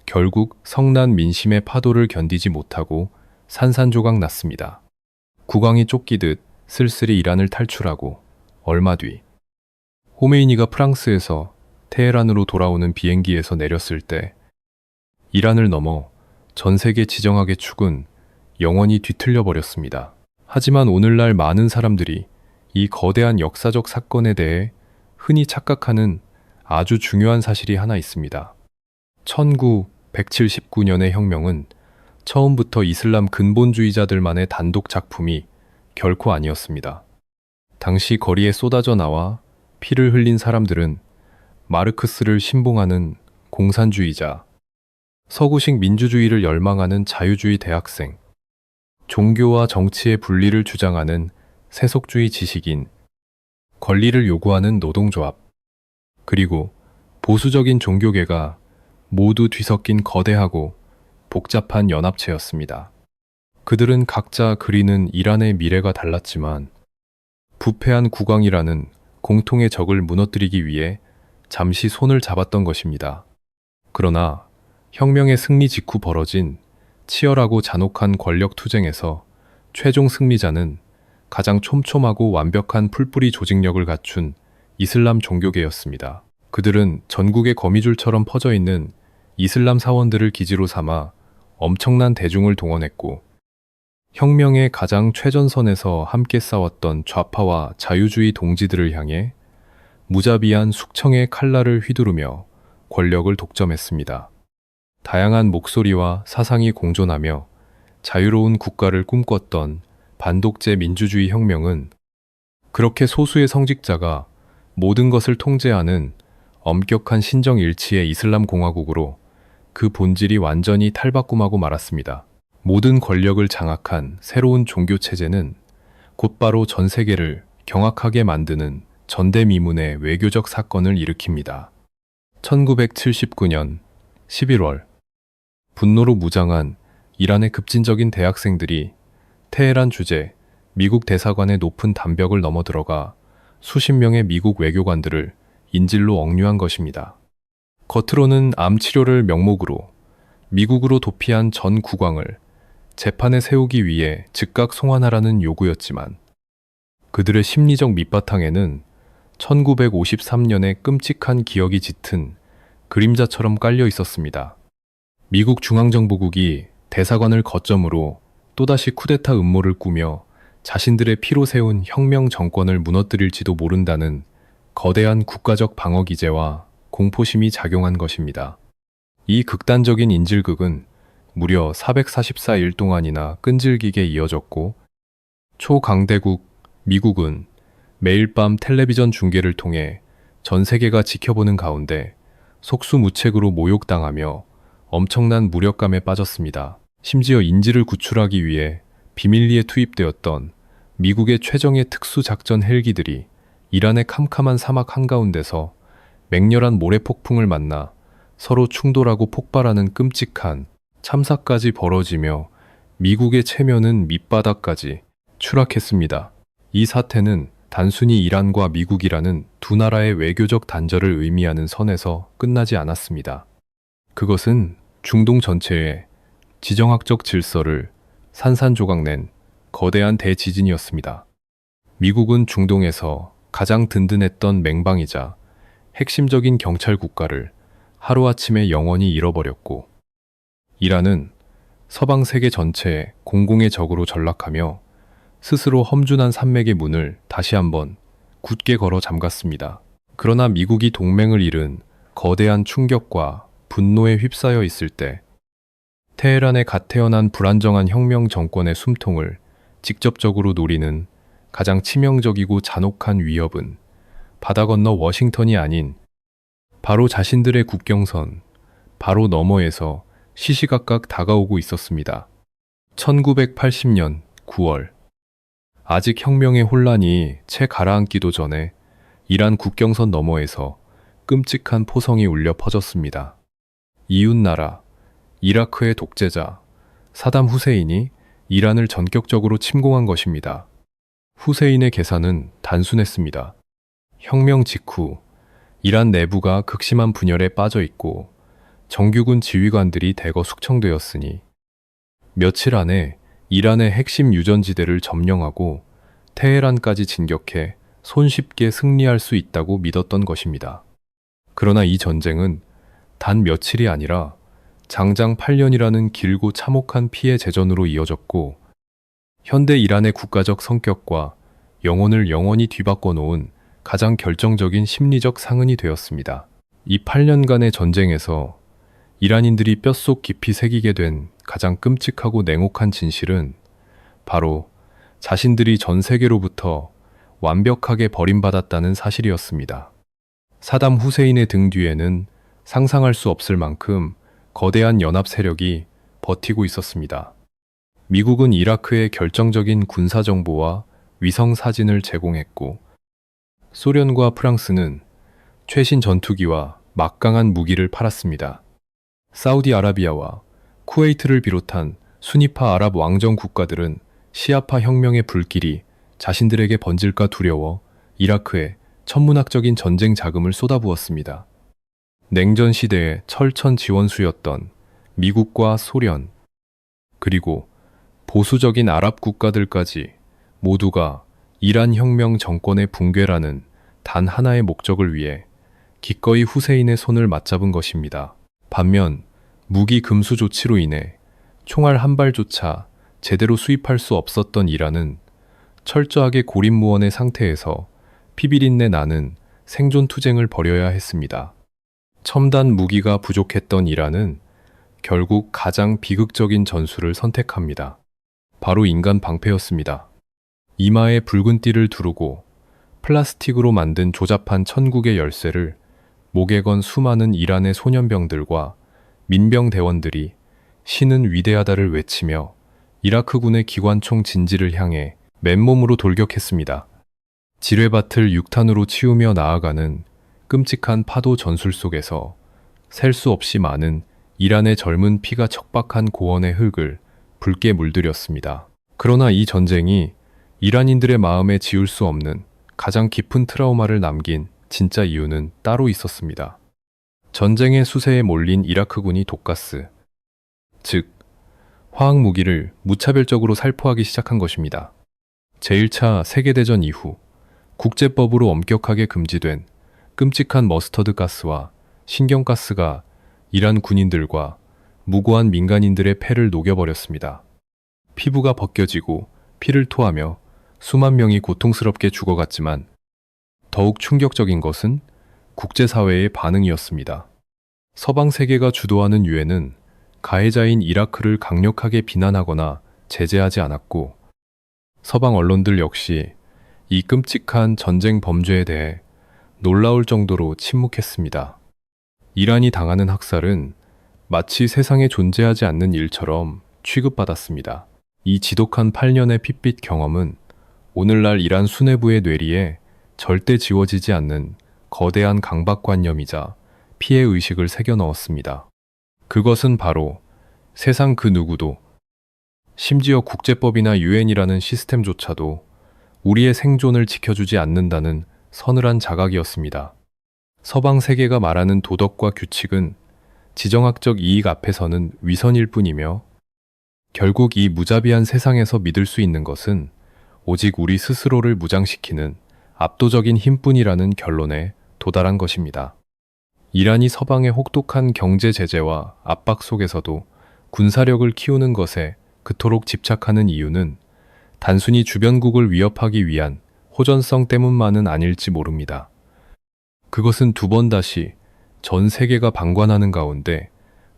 결국 성난 민심의 파도를 견디지 못하고 산산조각 났습니다. 국왕이 쫓기듯 쓸쓸히 이란을 탈출하고 얼마 뒤 호메이니가 프랑스에서 테헤란으로 돌아오는 비행기에서 내렸을 때 이란을 넘어 전 세계 지정학의 축은 영원히 뒤틀려 버렸습니다. 하지만 오늘날 많은 사람들이 이 거대한 역사적 사건에 대해 흔히 착각하는 아주 중요한 사실이 하나 있습니다. 1979년의 혁명은 처음부터 이슬람 근본주의자들만의 단독 작품이 결코 아니었습니다. 당시 거리에 쏟아져 나와 피를 흘린 사람들은 마르크스를 신봉하는 공산주의자, 서구식 민주주의를 열망하는 자유주의 대학생, 종교와 정치의 분리를 주장하는 세속주의 지식인, 권리를 요구하는 노동조합, 그리고 보수적인 종교계가 모두 뒤섞인 거대하고 복잡한 연합체였습니다. 그들은 각자 그리는 이란의 미래가 달랐지만 부패한 국왕이라는 공통의 적을 무너뜨리기 위해 잠시 손을 잡았던 것입니다. 그러나 혁명의 승리 직후 벌어진 치열하고 잔혹한 권력 투쟁에서 최종 승리자는 가장 촘촘하고 완벽한 풀뿌리 조직력을 갖춘 이슬람 종교계였습니다. 그들은 전국의 거미줄처럼 퍼져 있는 이슬람 사원들을 기지로 삼아 엄청난 대중을 동원했고 혁명의 가장 최전선에서 함께 싸웠던 좌파와 자유주의 동지들을 향해 무자비한 숙청의 칼날을 휘두르며 권력을 독점했습니다. 다양한 목소리와 사상이 공존하며 자유로운 국가를 꿈꿨던 반독재 민주주의 혁명은 그렇게 소수의 성직자가 모든 것을 통제하는 엄격한 신정일치의 이슬람 공화국으로 그 본질이 완전히 탈바꿈하고 말았습니다. 모든 권력을 장악한 새로운 종교 체제는 곧바로 전 세계를 경악하게 만드는 전대미문의 외교적 사건을 일으킵니다. 1979년 11월 분노로 무장한 이란의 급진적인 대학생들이 테헤란 주재 미국 대사관의 높은 담벽을 넘어 들어가 수십 명의 미국 외교관들을 인질로 억류한 것입니다. 겉으로는 암 치료를 명목으로 미국으로 도피한 전 국왕을 재판에 세우기 위해 즉각 송환하라는 요구였지만 그들의 심리적 밑바탕에는 1953년의 끔찍한 기억이 짙은 그림자처럼 깔려 있었습니다. 미국 중앙정보국이 대사관을 거점으로 또다시 쿠데타 음모를 꾸며 자신들의 피로 세운 혁명 정권을 무너뜨릴지도 모른다는 거대한 국가적 방어 기제와 공포심이 작용한 것입니다. 이 극단적인 인질극은 무려 444일 동안이나 끈질기게 이어졌고 초강대국 미국은 매일 밤 텔레비전 중계를 통해 전 세계가 지켜보는 가운데 속수무책으로 모욕당하며 엄청난 무력감에 빠졌습니다. 심지어 인질을 구출하기 위해 비밀리에 투입되었던 미국의 최정예 특수작전 헬기들이 이란의 캄캄한 사막 한가운데서 맹렬한 모래폭풍을 만나 서로 충돌하고 폭발하는 끔찍한 참사까지 벌어지며 미국의 체면은 밑바닥까지 추락했습니다. 이 사태는 단순히 이란과 미국이라는 두 나라의 외교적 단절을 의미하는 선에서 끝나지 않았습니다. 그것은 중동 전체의 지정학적 질서를 산산조각낸 거대한 대지진이었습니다. 미국은 중동에서 가장 든든했던 맹방이자 핵심적인 경찰 국가를 하루아침에 영원히 잃어버렸고 이란은 서방 세계 전체에 공공의 적으로 전락하며 스스로 험준한 산맥의 문을 다시 한번 굳게 걸어 잠갔습니다. 그러나 미국이 동맹을 잃은 거대한 충격과 분노에 휩싸여 있을 때 테헤란에 갓 태어난 불안정한 혁명 정권의 숨통을 직접적으로 노리는 가장 치명적이고 잔혹한 위협은 바다 건너 워싱턴이 아닌 바로 자신들의 국경선, 바로 너머에서 시시각각 다가오고 있었습니다. 1980년 9월, 아직 혁명의 혼란이 채 가라앉기도 전에 이란 국경선 너머에서 끔찍한 포성이 울려 퍼졌습니다. 이웃나라, 이라크의 독재자 사담 후세인이 이란을 전격적으로 침공한 것입니다. 후세인의 계산은 단순했습니다. 혁명 직후 이란 내부가 극심한 분열에 빠져 있고 정규군 지휘관들이 대거 숙청되었으니 며칠 안에 이란의 핵심 유전지대를 점령하고 테헤란까지 진격해 손쉽게 승리할 수 있다고 믿었던 것입니다. 그러나 이 전쟁은 단 며칠이 아니라 장장 8년이라는 길고 참혹한 피해 재전으로 이어졌고 현대 이란의 국가적 성격과 영혼을 영원히 뒤바꿔 놓은 가장 결정적인 심리적 상흔이 되었습니다. 이 8년간의 전쟁에서 이란인들이 뼛속 깊이 새기게 된 가장 끔찍하고 냉혹한 진실은 바로 자신들이 전 세계로부터 완벽하게 버림받았다는 사실이었습니다. 사담 후세인의 등 뒤에는 상상할 수 없을 만큼 거대한 연합 세력이 버티고 있었습니다. 미국은 이라크에 결정적인 군사 정보와 위성 사진을 제공했고 소련과 프랑스는 최신 전투기와 막강한 무기를 팔았습니다. 사우디아라비아와 쿠웨이트를 비롯한 수니파 아랍 왕정 국가들은 시아파 혁명의 불길이 자신들에게 번질까 두려워 이라크에 천문학적인 전쟁 자금을 쏟아부었습니다. 냉전 시대의 철천 지원수였던 미국과 소련, 그리고 보수적인 아랍 국가들까지 모두가 이란 혁명 정권의 붕괴라는 단 하나의 목적을 위해 기꺼이 후세인의 손을 맞잡은 것입니다. 반면 무기 금수 조치로 인해 총알 한 발조차 제대로 수입할 수 없었던 이란은 철저하게 고립무원의 상태에서 피비린내 나는 생존 투쟁을 벌여야 했습니다. 첨단 무기가 부족했던 이란은 결국 가장 비극적인 전술을 선택합니다. 바로 인간 방패였습니다. 이마에 붉은 띠를 두르고 플라스틱으로 만든 조잡한 천국의 열쇠를 목에 건 수많은 이란의 소년병들과 민병 대원들이 신은 위대하다를 외치며 이라크군의 기관총 진지를 향해 맨몸으로 돌격했습니다. 지뢰밭을 육탄으로 치우며 나아가는 끔찍한 파도 전술 속에서 셀 수 없이 많은 이란의 젊은 피가 척박한 고원의 흙을 붉게 물들였습니다. 그러나 이 전쟁이 이란인들의 마음에 지울 수 없는 가장 깊은 트라우마를 남긴 진짜 이유는 따로 있었습니다. 전쟁의 수세에 몰린 이라크군이 독가스, 즉 화학무기를 무차별적으로 살포하기 시작한 것입니다. 제1차 세계대전 이후 국제법으로 엄격하게 금지된 끔찍한 머스터드 가스와 신경가스가 이란 군인들과 무고한 민간인들의 폐를 녹여버렸습니다. 피부가 벗겨지고 피를 토하며 수만 명이 고통스럽게 죽어갔지만 더욱 충격적인 것은 국제사회의 반응이었습니다. 서방 세계가 주도하는 유엔은 가해자인 이라크를 강력하게 비난하거나 제재하지 않았고 서방 언론들 역시 이 끔찍한 전쟁 범죄에 대해 놀라울 정도로 침묵했습니다. 이란이 당하는 학살은 마치 세상에 존재하지 않는 일처럼 취급받았습니다. 이 지독한 8년의 핏빛 경험은 오늘날 이란 수뇌부의 뇌리에 절대 지워지지 않는 거대한 강박관념이자 피해의식을 새겨넣었습니다. 그것은 바로 세상 그 누구도, 심지어 국제법이나 유엔이라는 시스템조차도 우리의 생존을 지켜주지 않는다는 서늘한 자각이었습니다. 서방 세계가 말하는 도덕과 규칙은 지정학적 이익 앞에서는 위선일 뿐이며 결국 이 무자비한 세상에서 믿을 수 있는 것은 오직 우리 스스로를 무장시키는 압도적인 힘뿐이라는 결론에 도달한 것입니다. 이란이 서방의 혹독한 경제 제재와 압박 속에서도 군사력을 키우는 것에 그토록 집착하는 이유는 단순히 주변국을 위협하기 위한 호전성 때문만은 아닐지 모릅니다. 그것은 두 번 다시 전 세계가 방관하는 가운데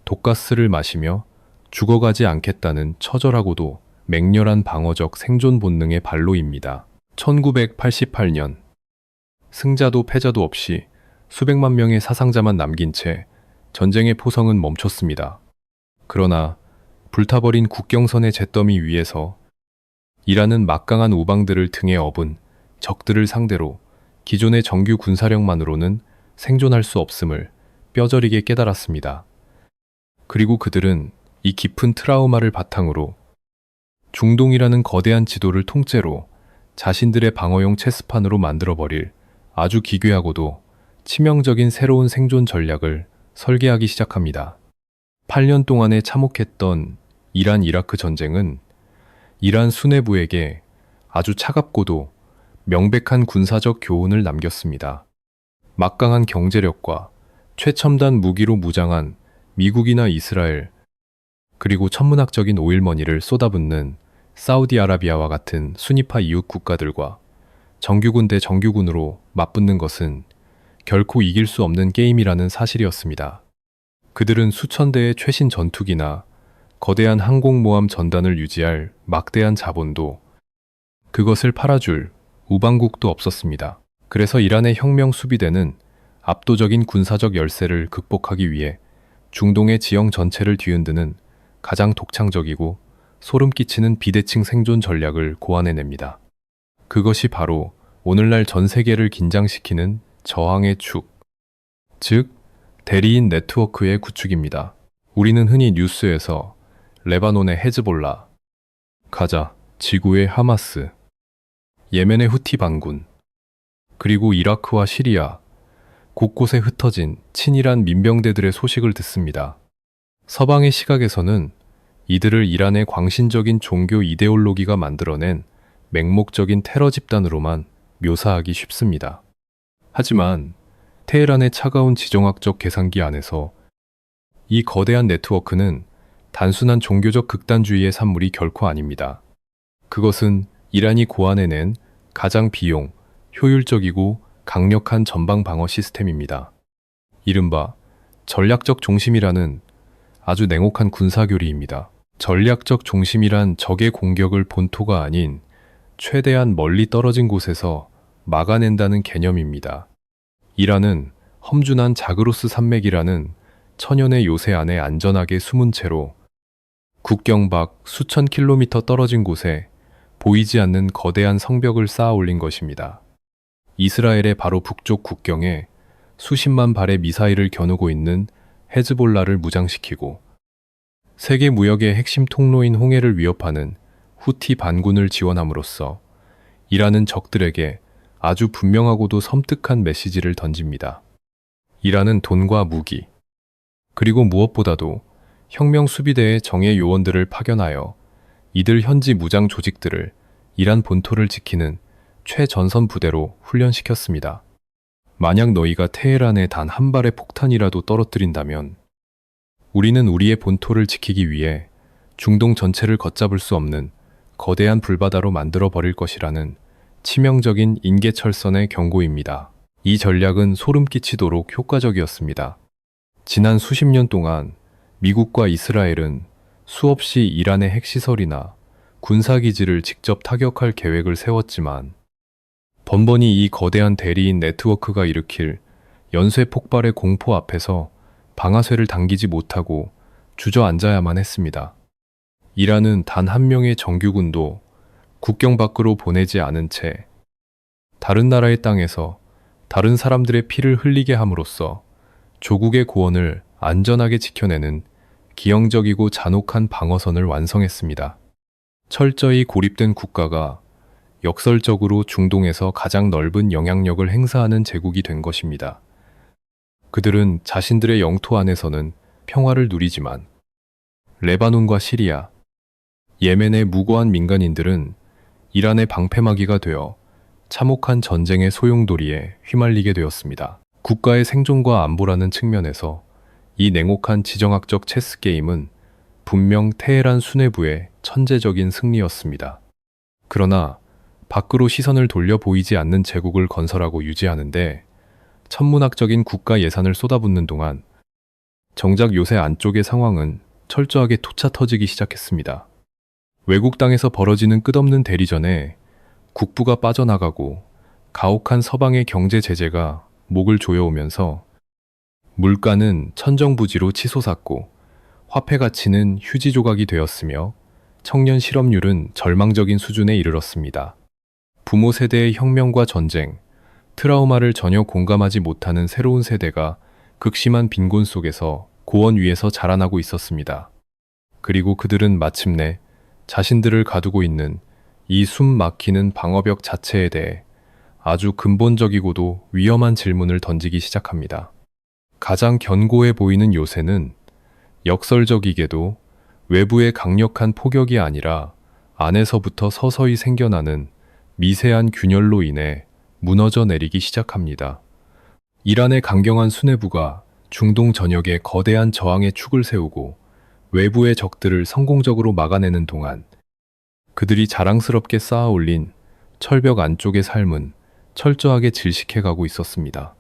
독가스를 마시며 죽어가지 않겠다는 처절하고도 맹렬한 방어적 생존 본능의 발로입니다. 1988년 승자도 패자도 없이 수백만 명의 사상자만 남긴 채 전쟁의 포성은 멈췄습니다. 그러나 불타버린 국경선의 잿더미 위에서 이란은 막강한 우방들을 등에 업은 적들을 상대로 기존의 정규 군사력만으로는 생존할 수 없음을 뼈저리게 깨달았습니다. 그리고 그들은 이 깊은 트라우마를 바탕으로 중동이라는 거대한 지도를 통째로 자신들의 방어용 체스판으로 만들어버릴 아주 기괴하고도 치명적인 새로운 생존 전략을 설계하기 시작합니다. 8년 동안에 참혹했던 이란-이라크 전쟁은 이란 수뇌부에게 아주 차갑고도 명백한 군사적 교훈을 남겼습니다. 막강한 경제력과 최첨단 무기로 무장한 미국이나 이스라엘, 그리고 천문학적인 오일머니를 쏟아붓는 사우디아라비아와 같은 순위파 이웃 국가들과 정규군 대 정규군으로 맞붙는 것은 결코 이길 수 없는 게임이라는 사실이었습니다. 그들은 수천 대의 최신 전투기나 거대한 항공모함 전단을 유지할 막대한 자본도, 그것을 팔아줄 우방국도 없었습니다. 그래서 이란의 혁명 수비대는 압도적인 군사적 열세를 극복하기 위해 중동의 지형 전체를 뒤흔드는 가장 독창적이고 소름 끼치는 비대칭 생존 전략을 고안해냅니다. 그것이 바로 오늘날 전 세계를 긴장시키는 저항의 축, 즉 대리인 네트워크의 구축입니다. 우리는 흔히 뉴스에서 레바논의 헤즈볼라, 가자, 지구의 하마스, 예멘의 후티 반군, 그리고 이라크와 시리아, 곳곳에 흩어진 친이란 민병대들의 소식을 듣습니다. 서방의 시각에서는 이들을 이란의 광신적인 종교 이데올로기가 만들어낸 맹목적인 테러 집단으로만 묘사하기 쉽습니다. 하지만 테헤란의 차가운 지정학적 계산기 안에서 이 거대한 네트워크는 단순한 종교적 극단주의의 산물이 결코 아닙니다. 그것은 이란이 고안해낸 가장 비용, 효율적이고 강력한 전방 방어 시스템입니다. 이른바 전략적 중심이라는 아주 냉혹한 군사교리입니다. 전략적 중심이란 적의 공격을 본토가 아닌 최대한 멀리 떨어진 곳에서 막아낸다는 개념입니다. 이란은 험준한 자그로스 산맥이라는 천연의 요새 안에 안전하게 숨은 채로 국경 밖 수천 킬로미터 떨어진 곳에 보이지 않는 거대한 성벽을 쌓아 올린 것입니다. 이스라엘의 바로 북쪽 국경에 수십만 발의 미사일을 겨누고 있는 헤즈볼라를 무장시키고 세계 무역의 핵심 통로인 홍해를 위협하는 후티 반군을 지원함으로써 이란은 적들에게 아주 분명하고도 섬뜩한 메시지를 던집니다. 이란은 돈과 무기, 그리고 무엇보다도 혁명 수비대의 정예 요원들을 파견하여 이들 현지 무장 조직들을 이란 본토를 지키는 최전선 부대로 훈련시켰습니다. 만약 너희가 테헤란에 단 한 발의 폭탄이라도 떨어뜨린다면 우리는 우리의 본토를 지키기 위해 중동 전체를 걷잡을 수 없는 거대한 불바다로 만들어 버릴 것이라는 치명적인 인계철선의 경고입니다. 이 전략은 소름 끼치도록 효과적이었습니다. 지난 수십 년 동안 미국과 이스라엘은 수없이 이란의 핵시설이나 군사기지를 직접 타격할 계획을 세웠지만 번번이 이 거대한 대리인 네트워크가 일으킬 연쇄 폭발의 공포 앞에서 방아쇠를 당기지 못하고 주저앉아야만 했습니다. 이란은 단 한 명의 정규군도 국경 밖으로 보내지 않은 채 다른 나라의 땅에서 다른 사람들의 피를 흘리게 함으로써 조국의 구원을 안전하게 지켜내는 기형적이고 잔혹한 방어선을 완성했습니다. 철저히 고립된 국가가 역설적으로 중동에서 가장 넓은 영향력을 행사하는 제국이 된 것입니다. 그들은 자신들의 영토 안에서는 평화를 누리지만 레바논과 시리아, 예멘의 무고한 민간인들은 이란의 방패막이가 되어 참혹한 전쟁의 소용돌이에 휘말리게 되었습니다. 국가의 생존과 안보라는 측면에서 이 냉혹한 지정학적 체스 게임은 분명 테헤란 수뇌부의 천재적인 승리였습니다. 그러나 밖으로 시선을 돌려 보이지 않는 제국을 건설하고 유지하는데 천문학적인 국가 예산을 쏟아붓는 동안 정작 요새 안쪽의 상황은 철저하게 토차 터지기 시작했습니다. 외국 땅에서 벌어지는 끝없는 대리전에 국부가 빠져나가고 가혹한 서방의 경제 제재가 목을 조여오면서 물가는 천정부지로 치솟았고 화폐 가치는 휴지 조각이 되었으며 청년 실업률은 절망적인 수준에 이르렀습니다. 부모 세대의 혁명과 전쟁, 트라우마를 전혀 공감하지 못하는 새로운 세대가 극심한 빈곤 속에서 고원 위에서 자라나고 있었습니다. 그리고 그들은 마침내 자신들을 가두고 있는 이 숨 막히는 방어벽 자체에 대해 아주 근본적이고도 위험한 질문을 던지기 시작합니다. 가장 견고해 보이는 요새는 역설적이게도 외부의 강력한 폭격이 아니라 안에서부터 서서히 생겨나는 미세한 균열로 인해 무너져 내리기 시작합니다. 이란의 강경한 수뇌부가 중동 전역에 거대한 저항의 축을 세우고 외부의 적들을 성공적으로 막아내는 동안 그들이 자랑스럽게 쌓아 올린 철벽 안쪽의 삶은 철저하게 질식해가고 있었습니다.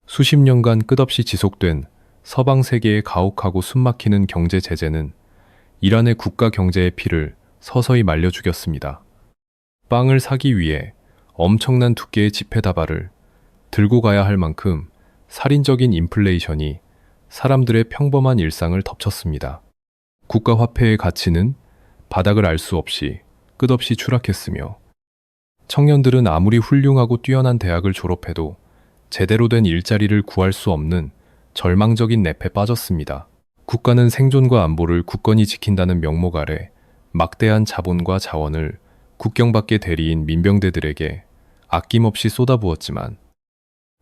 수십 년간 끝없이 지속된 서방 세계의 가혹하고 숨막히는 경제 제재는 이란의 국가 경제의 피를 서서히 말려 죽였습니다. 빵을 사기 위해 엄청난 두께의 지폐다발을 들고 가야 할 만큼 살인적인 인플레이션이 사람들의 평범한 일상을 덮쳤습니다. 국가 화폐의 가치는 바닥을 알 수 없이 끝없이 추락했으며 청년들은 아무리 훌륭하고 뛰어난 대학을 졸업해도 제대로 된 일자리를 구할 수 없는 절망적인 늪에 빠졌습니다. 국가는 생존과 안보를 굳건히 지킨다는 명목 아래 막대한 자본과 자원을 국경 밖의 대리인 민병대들에게 아낌없이 쏟아부었지만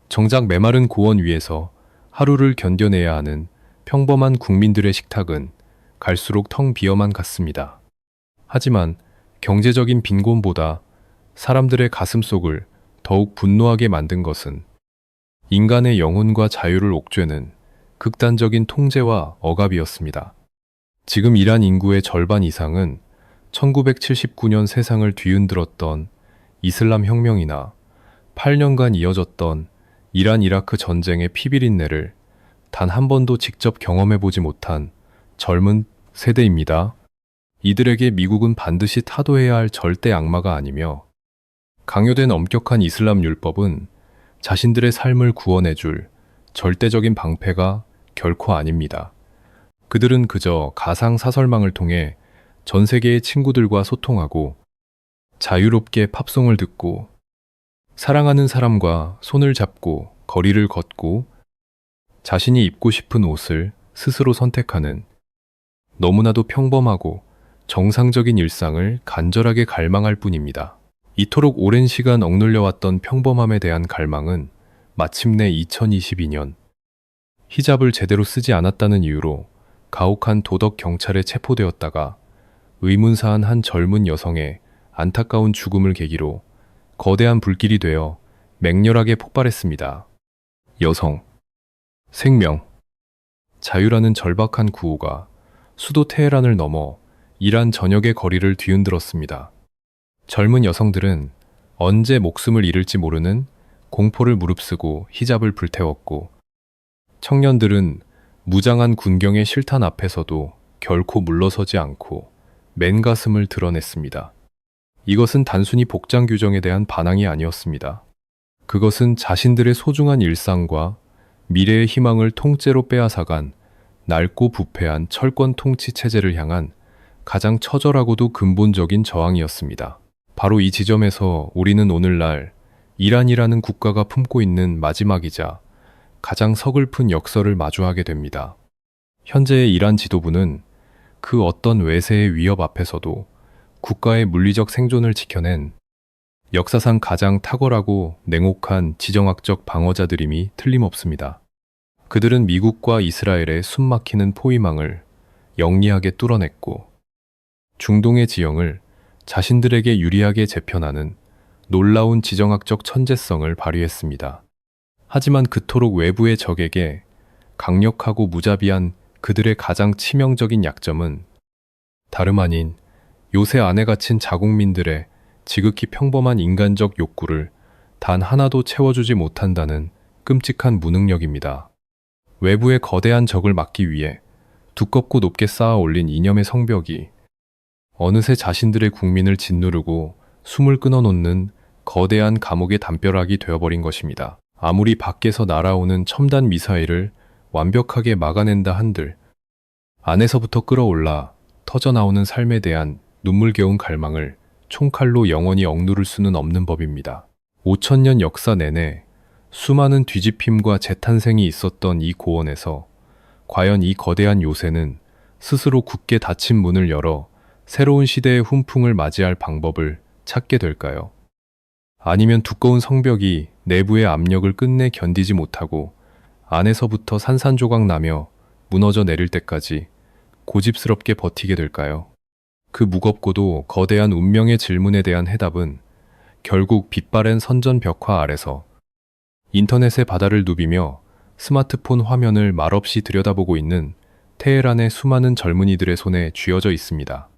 정작 메마른 고원 위에서 하루를 견뎌내야 하는 평범한 국민들의 식탁은 갈수록 텅 비어만 갔습니다. 하지만 경제적인 빈곤보다 사람들의 가슴속을 더욱 분노하게 만든 것은 인간의 영혼과 자유를 옥죄는 극단적인 통제와 억압이었습니다. 지금 이란 인구의 절반 이상은 1979년 세상을 뒤흔들었던 이슬람 혁명이나 8년간 이어졌던 이란-이라크 전쟁의 피비린내를 단 한 번도 직접 경험해보지 못한 젊은 세대입니다. 이들에게 미국은 반드시 타도해야 할 절대 악마가 아니며 강요된 엄격한 이슬람 율법은 자신들의 삶을 구원해줄 절대적인 방패가 결코 아닙니다. 그들은 그저 가상 사설망을 통해 전 세계의 친구들과 소통하고 자유롭게 팝송을 듣고 사랑하는 사람과 손을 잡고 거리를 걷고 자신이 입고 싶은 옷을 스스로 선택하는 너무나도 평범하고 정상적인 일상을 간절하게 갈망할 뿐입니다. 이토록 오랜 시간 억눌려왔던 평범함에 대한 갈망은 마침내 2022년 히잡을 제대로 쓰지 않았다는 이유로 가혹한 도덕 경찰에 체포되었다가 의문사한 한 젊은 여성의 안타까운 죽음을 계기로 거대한 불길이 되어 맹렬하게 폭발했습니다. 여성, 생명, 자유라는 절박한 구호가 수도 테헤란을 넘어 이란 전역의 거리를 뒤흔들었습니다. 젊은 여성들은 언제 목숨을 잃을지 모르는 공포를 무릅쓰고 히잡을 불태웠고 청년들은 무장한 군경의 실탄 앞에서도 결코 물러서지 않고 맨가슴을 드러냈습니다. 이것은 단순히 복장 규정에 대한 반항이 아니었습니다. 그것은 자신들의 소중한 일상과 미래의 희망을 통째로 빼앗아간 낡고 부패한 철권 통치 체제를 향한 가장 처절하고도 근본적인 저항이었습니다. 바로 이 지점에서 우리는 오늘날 이란이라는 국가가 품고 있는 마지막이자 가장 서글픈 역설을 마주하게 됩니다. 현재의 이란 지도부는 그 어떤 외세의 위협 앞에서도 국가의 물리적 생존을 지켜낸 역사상 가장 탁월하고 냉혹한 지정학적 방어자들임이 틀림없습니다. 그들은 미국과 이스라엘의 숨막히는 포위망을 영리하게 뚫어냈고 중동의 지형을 자신들에게 유리하게 재편하는 놀라운 지정학적 천재성을 발휘했습니다. 하지만 그토록 외부의 적에게 강력하고 무자비한 그들의 가장 치명적인 약점은 다름 아닌 요새 안에 갇힌 자국민들의 지극히 평범한 인간적 욕구를 단 하나도 채워주지 못한다는 끔찍한 무능력입니다. 외부의 거대한 적을 막기 위해 두껍고 높게 쌓아 올린 이념의 성벽이 어느새 자신들의 국민을 짓누르고 숨을 끊어놓는 거대한 감옥의 담벼락이 되어버린 것입니다. 아무리 밖에서 날아오는 첨단 미사일을 완벽하게 막아낸다 한들 안에서부터 끌어올라 터져나오는 삶에 대한 눈물겨운 갈망을 총칼로 영원히 억누를 수는 없는 법입니다. 5천년 역사 내내 수많은 뒤집힘과 재탄생이 있었던 이 고원에서 과연 이 거대한 요새는 스스로 굳게 닫힌 문을 열어 새로운 시대의 훈풍을 맞이할 방법을 찾게 될까요? 아니면 두꺼운 성벽이 내부의 압력을 끝내 견디지 못하고 안에서부터 산산조각 나며 무너져 내릴 때까지 고집스럽게 버티게 될까요? 그 무겁고도 거대한 운명의 질문에 대한 해답은 결국 빛바랜 선전벽화 아래서 인터넷의 바다를 누비며 스마트폰 화면을 말없이 들여다보고 있는 테헤란의 수많은 젊은이들의 손에 쥐어져 있습니다.